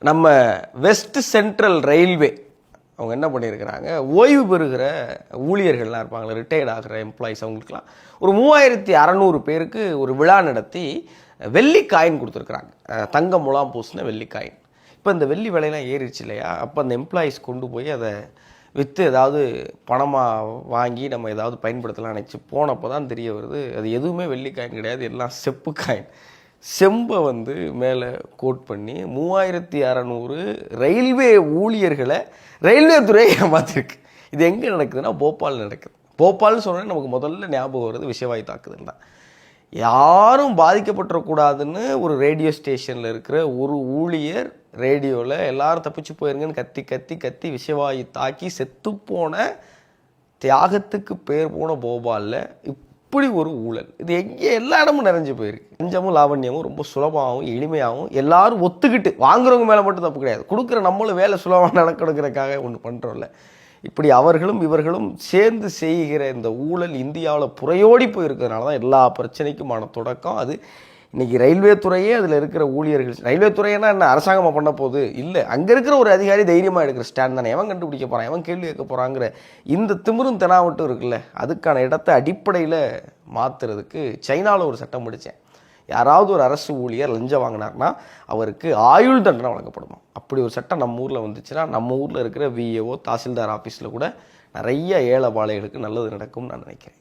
நம்ம west central railway அவங்க என்ன பண்ணியிருக்கிறாங்க, ஓய்வு பெறுகிற ஊழியர்கள்லாம் இருப்பாங்களே, ரிட்டையர்ட் ஆகிற எம்ப்ளாயிஸ், அவங்களுக்குலாம் ஒரு 3600 பேருக்கு ஒரு விழா நடத்தி வெள்ளி காயின் கொடுத்துருக்குறாங்க. தங்க முலாம் பூசின வெள்ளி காயின். இப்போ இந்த வெள்ளி விலையெல்லாம் ஏறிடுச்சு இல்லையா, அப்போ அந்த எம்ப்ளாயிஸ் கொண்டு போய் அதை விற்று ஏதாவது பணமாக வாங்கி நம்ம ஏதாவது பயன்படுத்தலாம் நினச்சி போனப்போ தான் தெரிய வருது, அது எதுவுமே வெள்ளி காயின் கிடையாது, எல்லாம் செப்பு காயின். செம்பை மேலே கோட் பண்ணி 3600 ரயில்வே ஊழியர்களை ரயில்வே துறையை ஏமாற்றிருக்கு. இது எங்கே நடக்குதுன்னா போபால் நடக்குது. போபால்னு சொன்னோன்னே நமக்கு முதல்ல ஞாபகம் வருது விஷவாயு தாக்குதல் தான். யாரும் பாதிக்கப்பட்டுறக்கூடாதுன்னு ஒரு ரேடியோ ஸ்டேஷனில் இருக்கிற ஒரு ஊழியர் ரேடியோவில் எல்லாரும் தப்பிச்சு போயிருங்கன்னு கத்தி கத்தி கத்தி விஷவாயு தாக்கி செத்துப்போன, தியாகத்துக்கு பேர் போன போபாலில் இப்படி ஒரு ஊழல். இது எங்கே எல்லா இடமும் நிறைஞ்சு போயிருக்கு. லஞ்சமும் லாவண்யமும் ரொம்ப சுலபமாகவும் எளிமையாகவும் எல்லாரும் ஒத்துக்கிட்டு, வாங்குறவங்க மேலே மட்டும் தப்பு கிடையாது, கொடுக்குற நம்மளும் வேலை சுலபமாக நடக்கிறதுக்காக ஒன்று பண்ணுறோம்ல, இப்படி அவர்களும் இவர்களும் சேர்ந்து செய்கிற இந்த ஊழல் இந்தியாவில் புறையோடி போயிருக்கிறதுனால தான் எல்லா பிரச்சனைக்குமான தொடக்கம். அது இன்றைக்கி ரயில்வே துறையே அதில் இருக்கிற ஊழியர்கள், ரயில்வே துறையனா என்ன அரசாங்கமாக பண்ண போகுது இல்லை, அங்கே இருக்கிற ஒரு அதிகாரி தைரியமாக எடுக்கிற ஸ்டாண்ட் தானே, எவன் கண்டுபிடிக்க போகிறான், எவன் கேள்வி கேட்க போகிறாங்கிற இந்த திமிரும் தெனாவட்டும் இருக்குல்ல, அதுக்கான இடத்தை அடிப்படையில் மாற்றுறதுக்கு சைனாவில் ஒரு சட்டம் படித்தேன். யாராவது ஒரு அரசு ஊழியர் லஞ்சம் வாங்கினார்னா அவருக்கு ஆயுள் தண்டனை வழங்கப்படுமா. அப்படி ஒரு சட்டம் நம்ம ஊரில் வந்துச்சுன்னா நம்ம ஊரில் இருக்கிற விஏஓ தாசில்தார் ஆஃபீஸில் கூட நிறைய ஏழை பாளைகளுக்கு நல்லது நடக்கும்னு நான் நினைக்கிறேன்.